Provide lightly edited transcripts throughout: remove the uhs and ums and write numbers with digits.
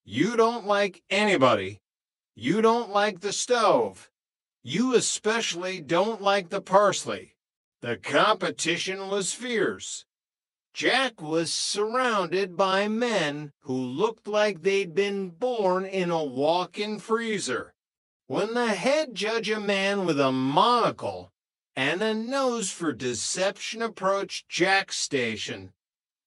You don't like anybody. You don't like the stove. You especially don't like the parsley. The competition was fierce. Jack was surrounded by men who looked like they'd been born in a walk-in freezer. When the head judge, a man with a monocle and a nose for deception, approached Jack's station,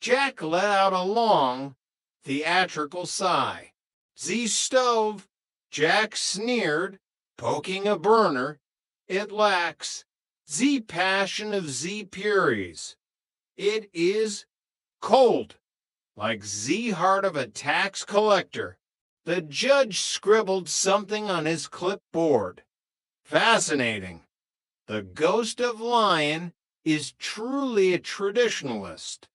Jack let out a long, theatrical sigh. "Z stove," Jack sneered, poking a burner. "It lacks Z passion of Z Puries. It is cold, like Z heart of a tax collector." The judge scribbled something on his clipboard. "Fascinating. The ghost of lion is truly a traditionalist."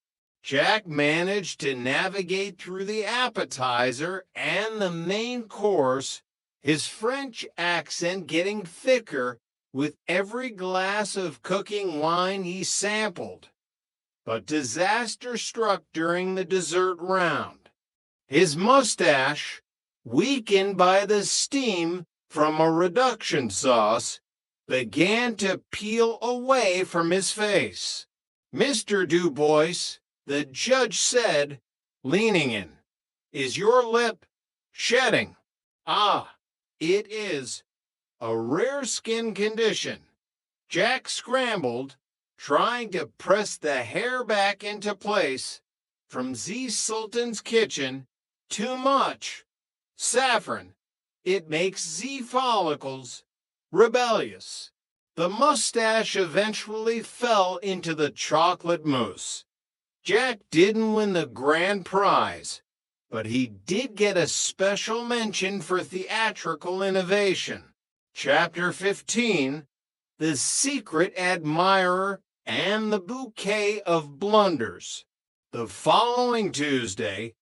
Jack managed to navigate through the appetizer and the main course, his French accent getting thicker with every glass of cooking wine he sampled. But disaster struck during the dessert round. His mustache, weakened by the steam from a reduction sauce, began to peel away from his face. "Mr. Du Bois," the judge said, leaning in, "is your lip shedding?" "Ah, it is a rare skin condition." Jack scrambled, trying to press the hair back into place. "From Z Sultan's kitchen, too much saffron. It makes Z follicles rebellious." The mustache eventually fell into the chocolate mousse. Jack didn't win the grand prize, but he did get a special mention for theatrical innovation. Chapter 15, The Secret Admirer and the Bouquet of Blunders. The following Tuesday,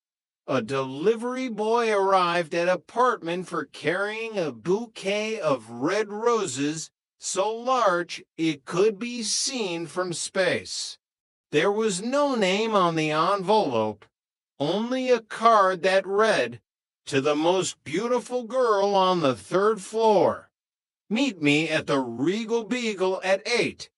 a delivery boy arrived at apartment for carrying a bouquet of red roses so large it could be seen from space. There was no name on the envelope, only a card that read, "To the most beautiful girl on the 3rd floor. Meet me at the Regal Beagle at 8.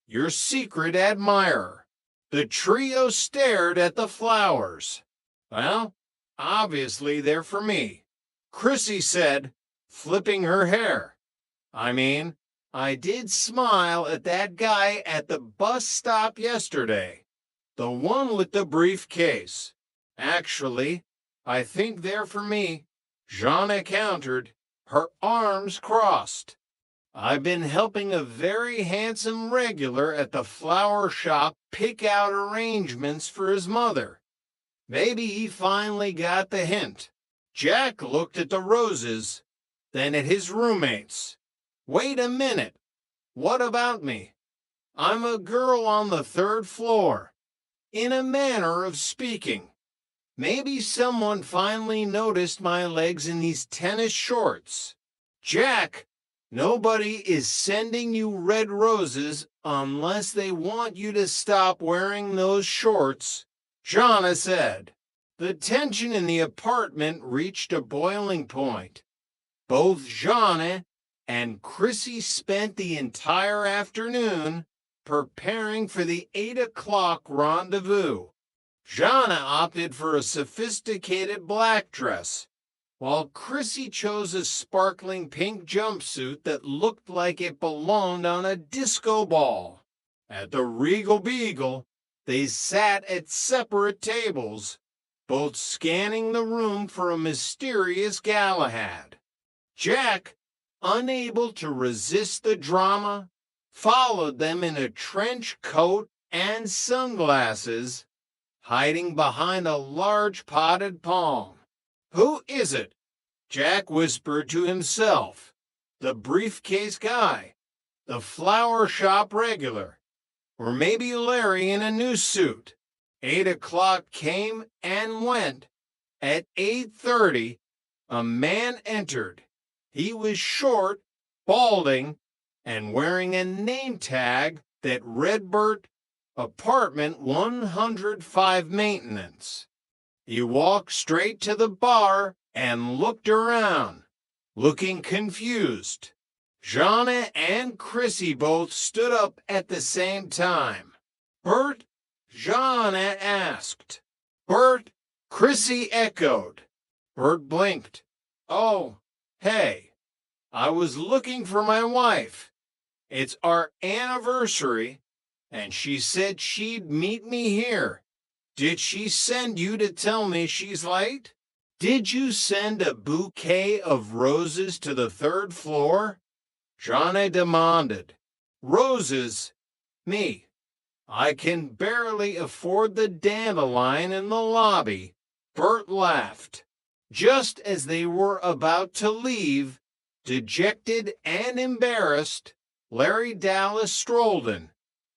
Your secret admirer." The trio stared at the flowers. "Well, obviously they're for me," Chrissy said, flipping her hair. I did smile at that guy at the bus stop yesterday, the one with the briefcase. "Actually, I think they're for me," Jana countered, her arms crossed. "I've been helping a very handsome regular at the flower shop pick out arrangements for his mother. Maybe he finally got the hint." Jack looked at the roses, then at his roommates. "Wait a minute. What about me? I'm a girl on the 3rd floor. In a manner of speaking. Maybe someone finally noticed my legs in these tennis shorts." "Jack, nobody is sending you red roses unless they want you to stop wearing those shorts," Jana said. The tension in the apartment reached a boiling point. Both Jana and Chrissy spent the entire afternoon preparing for the 8 o'clock rendezvous. Jana opted for a sophisticated black dress, while Chrissy chose a sparkling pink jumpsuit that looked like it belonged on a disco ball. At the Regal Beagle, they sat at separate tables, both scanning the room for a mysterious Galahad. Jack, unable to resist the drama, followed them in a trench coat and sunglasses, hiding behind a large potted palm. "Who is it?" Jack whispered to himself. "The briefcase guy, the flower shop regular, or maybe Larry in a new suit." 8 o'clock came and went. At 8:30, a man entered. He was short, balding, and wearing a name tag that read Bert, apartment 105 maintenance. He walked straight to the bar and looked around, looking confused. Jana and Chrissy both stood up at the same time. Bert? Jana asked. Bert? Chrissy echoed. Bert blinked. Oh, hey. I was looking for my wife. It's our anniversary, and she said she'd meet me here. Did she send you to tell me she's late? Did you send a bouquet of roses to the third floor? Johnny demanded. Roses? Me. I can barely afford the dandelion in the lobby. Bert laughed. Just as they were about to leave, dejected and embarrassed, Larry Dallas strolled in.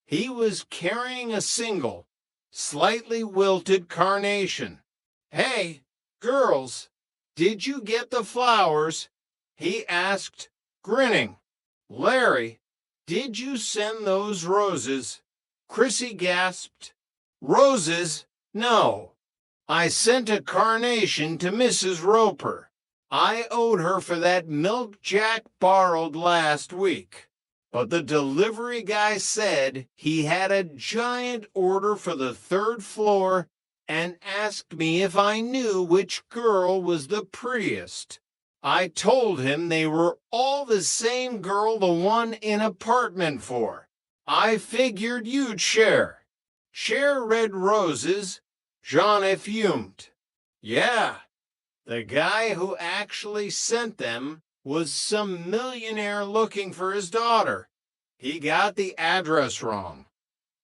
He was carrying a single, slightly wilted carnation. Hey, girls, did you get the flowers? He asked, grinning. Larry, did you send those roses? Chrissy gasped. Roses? No. I sent a carnation to Mrs. Roper. I owed her for that milk Jack borrowed last week. But the delivery guy said he had a giant order for the third floor and asked me if I knew which girl was the prettiest. I told him they were all the same girl the one in apartment 4. I figured you'd share. Share red roses? Johnny fumed. Yeah, the guy who actually sent them was some millionaire looking for his daughter. He got the address wrong.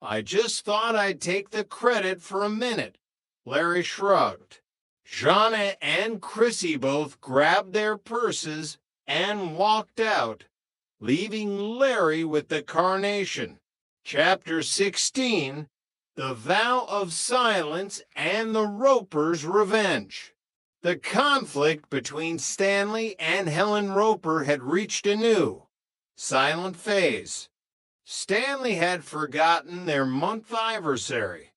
I just thought I'd take the credit for a minute. Larry shrugged. Johnny and Chrissy both grabbed their purses and walked out, leaving Larry with the carnation. Chapter 16, The Vow of Silence and the Roper's Revenge. The conflict between Stanley and Helen Roper had reached a new, silent phase. Stanley had forgotten their month-iversary,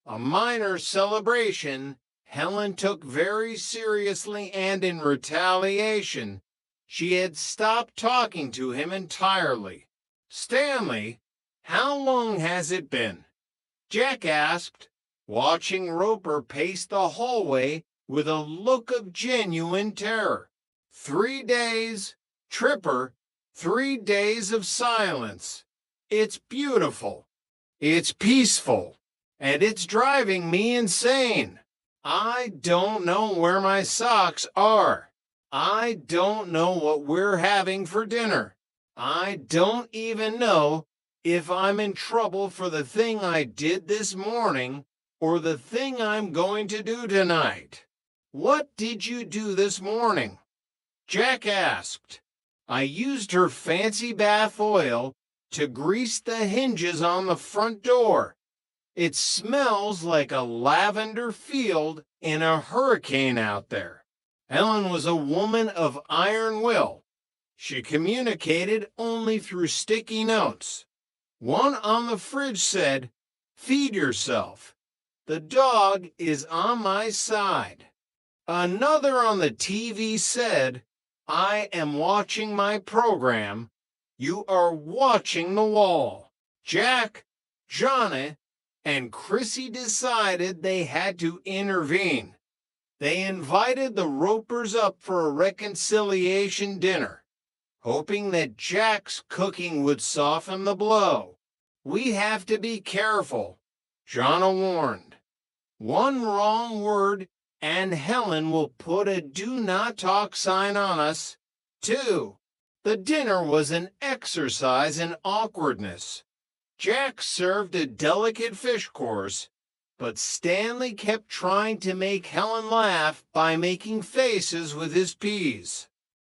a minor celebration Helen took very seriously, and in retaliation, she had stopped talking to him entirely. Stanley, how long has it been? Jack asked, watching Roper pace the hallway with a look of genuine terror. 3 days, Tripper, 3 days of silence. It's beautiful, it's peaceful, and it's driving me insane. I don't know where my socks are. I don't know what we're having for dinner. I don't even know if I'm in trouble for the thing I did this morning or the thing I'm going to do tonight. What did you do this morning? Jack asked. I used her fancy bath oil to grease the hinges on the front door. It smells like a lavender field in a hurricane out there. Helen was a woman of iron will. She communicated only through sticky notes. One on the fridge said, "Feed yourself. The dog is on my side." Another on the TV said, "I am watching my program. You are watching the wall." Jack, Johnny, and Chrissy decided they had to intervene. They invited the Ropers up for a reconciliation dinner, hoping that Jack's cooking would soften the blow. We have to be careful, Jonna warned. One wrong word and Helen will put a do not talk sign on us. 2. The dinner was an exercise in awkwardness. Jack served a delicate fish course, but Stanley kept trying to make Helen laugh by making faces with his peas.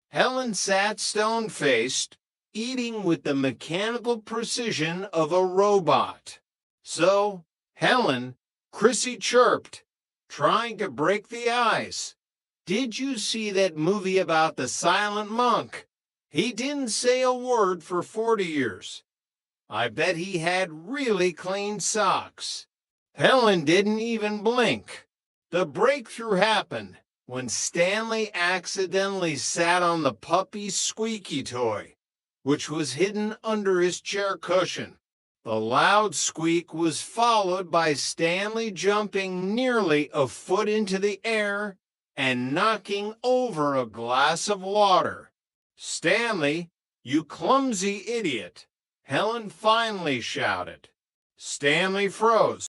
Helen sat stone-faced, eating with the mechanical precision of a robot. So, Helen, Chrissy chirped, trying to break the ice. Did you see that movie about the silent monk? He didn't say a word for 40 years. I bet he had really clean socks. Helen didn't even blink. The breakthrough happened when Stanley accidentally sat on the puppy's squeaky toy, which was hidden under his chair cushion. The loud squeak was followed by Stanley jumping nearly a foot into the air and knocking over a glass of water. "Stanley, you clumsy idiot!" Helen finally shouted. Stanley froze.